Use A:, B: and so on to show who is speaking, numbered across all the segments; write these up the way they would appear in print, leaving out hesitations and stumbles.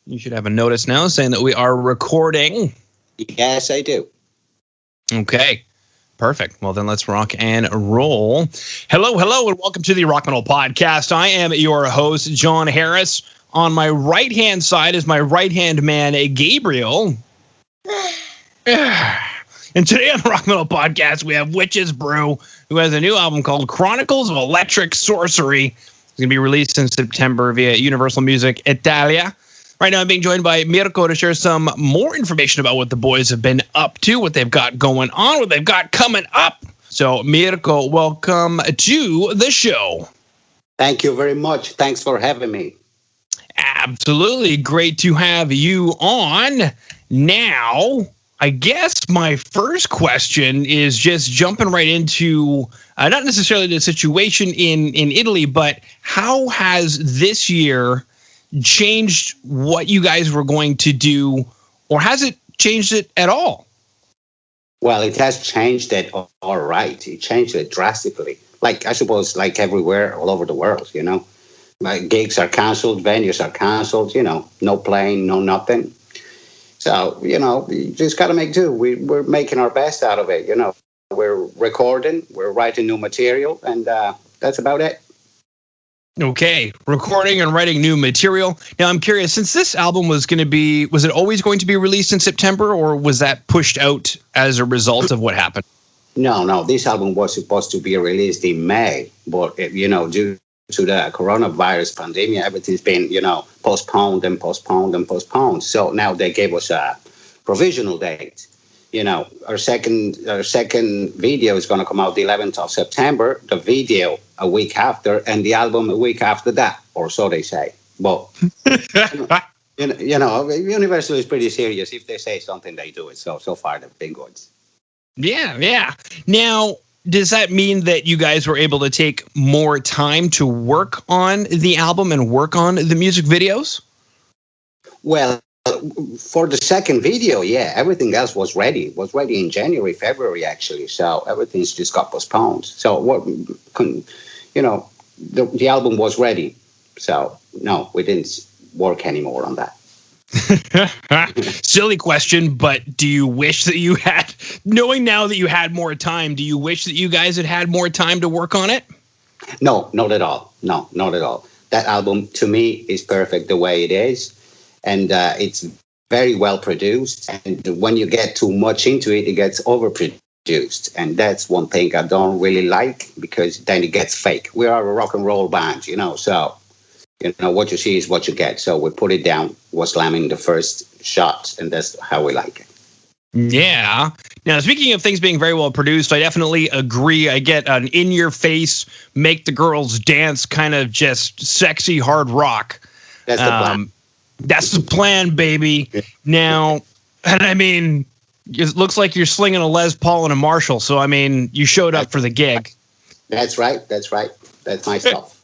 A: You should have a notice now saying that we are recording.
B: Yes, I do.
A: Okay, perfect. Well, then let's rock and roll. Hello, and welcome to the Rock and Roll Podcast. I am your host, John Harris. On my right-hand side is my right-hand man, Gabriel. And today on the Rock and Roll Podcast, we have Witche'S Brew, who has a new album called Chronicles of Electric Sorcery. It's going to be released in September via Universal Music Italia. Right now, I'm being joined by Mirko to share some more information about what the boys have been up to, what they've got going on, what they've got coming up. So, Mirko, welcome to the show.
B: Thank you very much. Thanks for having me.
A: Absolutely. Great to have you on. Now, I guess my first question is just jumping right into not necessarily the situation in Italy, but how has this year changed what you guys were going to do, or has it changed it at all?
B: Well, it has changed it all right. It changed it drastically. Like, I suppose, like everywhere, all over the world, you know. Like, gigs are canceled, venues are canceled, you know, no playing, no nothing. So, you know, you just got to make do. We're making our best out of it, you know. We're recording, we're writing new material, and that's about it.
A: Okay, recording and writing new material. Now, I'm curious, since this album was it always going to be released in September, or was that pushed out as a result of what happened?
B: No, this album was supposed to be released in May, but, you know, due to the coronavirus pandemic, everything's been, you know, postponed. So now they gave us a provisional date. You know, our second video is going to come out the 11th of September, the video a week after, and the album a week after that, or so they say. But, you know, Universal is pretty serious. If they say something, they do it. So far, they've been good.
A: Yeah. Now, does that mean that you guys were able to take more time to work on the album and work on the music videos?
B: Well, for the second video, yeah, everything else was ready. It was ready in January, February, actually. So everything's just got postponed. So you know, the album was ready. So no, we didn't work anymore on that.
A: Silly question, but do you wish that you had, knowing now that you had more time, do you wish that you guys had more time to work on it?
B: No, not at all. No, not at all. That album, to me, is perfect the way it is. And it's very well produced. And when you get too much into it, it gets overproduced. And that's one thing I don't really like, because then it gets fake. We are a rock and roll band, you know, so, you know, what you see is what you get. So we put it down, was slamming the first shot, and that's how we like it.
A: Yeah. Now, speaking of things being very well produced, I definitely agree. I get an in-your-face, make the girls dance kind of just sexy hard rock.
B: That's the plan.
A: That's the plan, baby. Now, and I mean, it looks like you're slinging a Les Paul and a Marshall. So, I mean, you showed up for the gig.
B: That's right. That's my stuff.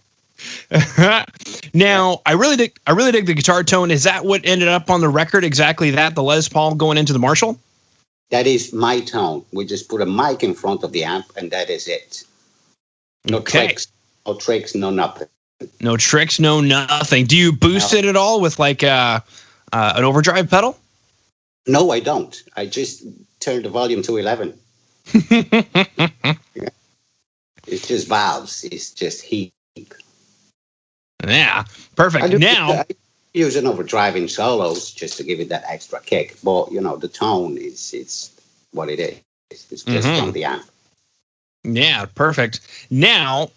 A: Now, I really dig the guitar tone. Is that what ended up on the record? Exactly that, the Les Paul going into the Marshall?
B: That is my tone. We just put a mic in front of the amp, and that is it. No tricks, no nothing.
A: No tricks, no nothing. Do you boost it at all with like an overdrive pedal?
B: No, I don't. I just turned the volume to 11. Yeah. It's just valves. It's just heat.
A: Yeah, perfect. I
B: use an overdrive in solos just to give it that extra kick. But, you know, the tone it's what it is. It's just from the amp.
A: Yeah, perfect. Now,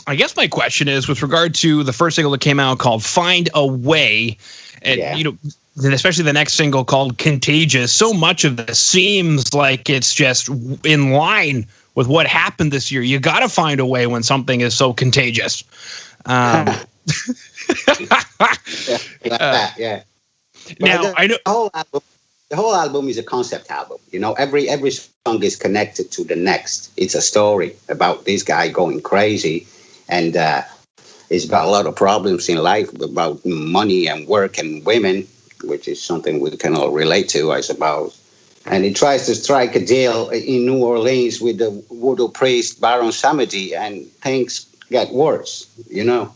A: I guess my question is with regard to the first single that came out called Find a Way, and, you know, especially the next single called Contagious, so much of this seems like it's just in line with what happened this year. You got to find a way when something is so contagious.
B: Yeah.
A: Now, I know
B: the whole album is a concept album. You know, every song is connected to the next. It's a story about this guy going crazy, and it's about a lot of problems in life, about money and work and women, which is something we can all relate to, I suppose. And he tries to strike a deal in New Orleans with the voodoo priest Baron Samedi, and things get worse, you know.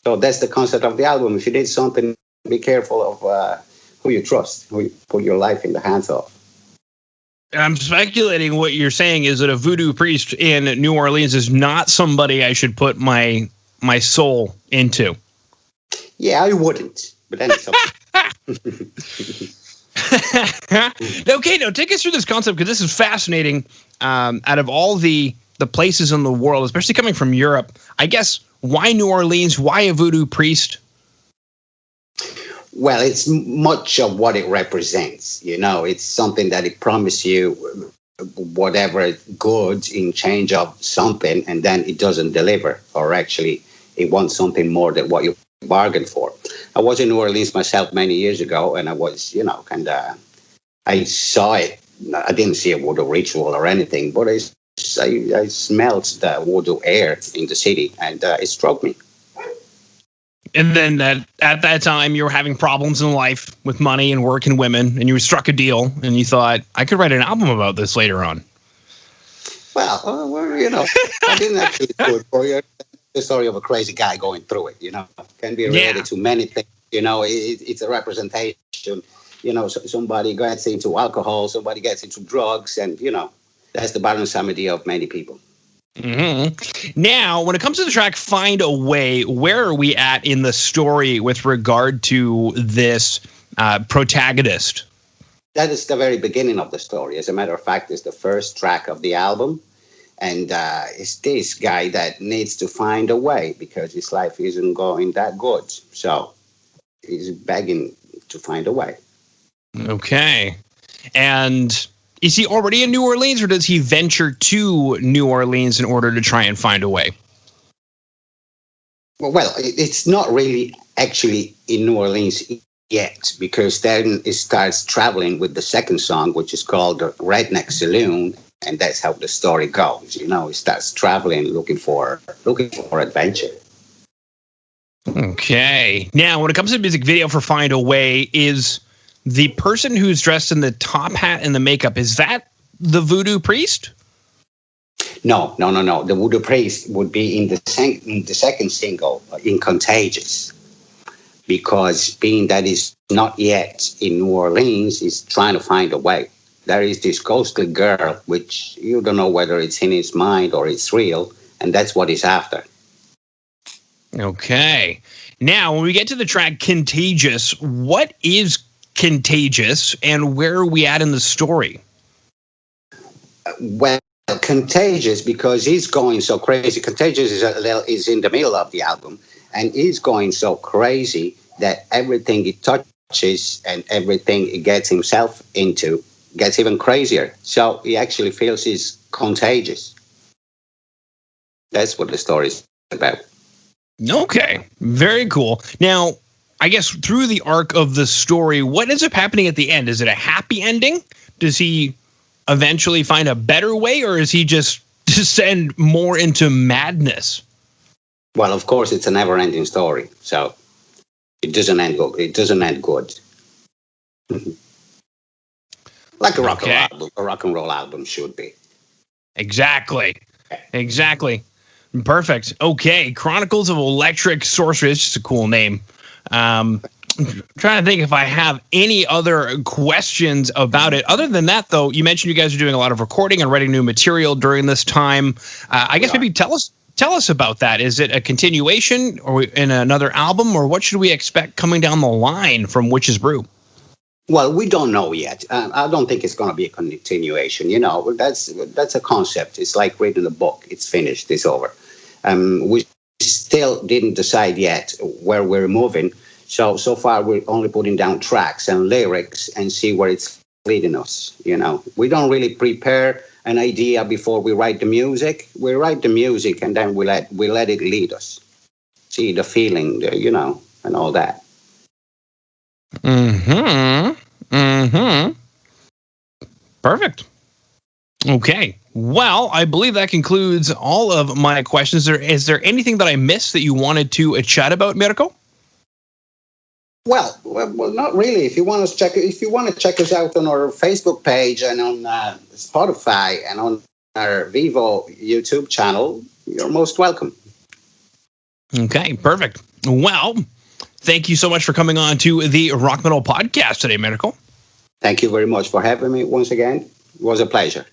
B: So that's the concept of the album. If you did something be careful of who you trust, who you put your life in the hands of.
A: I'm speculating what you're saying is that a voodoo priest in New Orleans is not somebody I should put my soul into.
B: Yeah, I wouldn't, but then it's
A: Okay, now take us through this concept, because this is fascinating. Out of all the places in the world, especially coming from Europe, I guess, why New Orleans? Why a voodoo priest?
B: Well, it's much of what it represents. It's something that it promises you whatever good in change of something, and then it doesn't deliver, or actually it wants something more than what you bargained for. I was in New Orleans myself many years ago, and I was, I saw it. I didn't see a voodoo ritual or anything, but I smelled the voodoo air in the city, and it struck me.
A: And then at that time, you were having problems in life with money and work and women, and you struck a deal, and you thought, I could write an album about this later on.
B: Well, I didn't actually do it for you. The story of a crazy guy going through it, can be related to many things. It's a representation. Somebody gets into alcohol, somebody gets into drugs, and, that's the balance idea of many people.
A: Mm-hmm. Now, when it comes to the track Find a Way, where are we at in the story with regard to this protagonist?
B: That is the very beginning of the story. As a matter of fact, it's the first track of the album. And it's this guy that needs to find a way because his life isn't going that good. So he's begging to find a way. Okay.
A: And is he already in New Orleans, or does he venture to New Orleans in order to try and find a way?
B: Well, it's not really actually in New Orleans yet, because then it starts traveling with the second song, which is called the Redneck Saloon, and that's how the story goes. It starts traveling, looking for adventure.
A: Okay. Now, when it comes to the music video for Find a Way, is the person who's dressed in the top hat and the makeup, is that the voodoo priest?
B: No. The voodoo priest would be in the second single, in Contagious, because being that is not yet in New Orleans, is trying to find a way. There is this ghostly girl, which you don't know whether it's in his mind or it's real, and that's what he's after.
A: Okay. Now, when we get to the track Contagious, what is Contagious, and where are we at in the story?
B: Well, Contagious, because he's going so crazy. Contagious is in the middle of the album, and he's going so crazy that everything he touches and everything he gets himself into gets even crazier. So he actually feels he's contagious. That's what the story is about.
A: Okay, very cool. Now, I guess through the arc of the story, what ends up happening at the end? Is it a happy ending? Does he eventually find a better way, or is he just descend more into madness?
B: Well, of course, it's a never-ending story, so it doesn't end good. It doesn't end good. Like a rock and roll album should be.
A: Exactly. Perfect. Okay, Chronicles of Electric Sorcery. It's just a cool name. I'm trying to think if I have any other questions about it. Other than that, though, you mentioned you guys are doing a lot of recording and writing new material during this time. I guess maybe tell us about that. Is it a continuation or in another album, or what should we expect coming down the line from Witche'S Brew?
B: Well, we don't know yet. I don't think it's going to be a continuation. That's a concept. It's like reading a book. It's finished. It's over. We still didn't decide yet where we're moving. So far, we're only putting down tracks and lyrics and see where it's leading us. We don't really prepare an idea before we write the music. We write the music and then we let it lead us. See the feeling, and all that.
A: Perfect. Okay. Well, I believe that concludes all of my questions. Is there anything that I missed that you wanted to chat about, Mirko?
B: Well, not really. If you want to check us out on our Facebook page and on Spotify and on our Vivo YouTube channel, you're most welcome.
A: Okay, perfect. Well, thank you so much for coming on to the Rock Metal Podcast today, Medical.
B: Thank you very much for having me once again. It was a pleasure.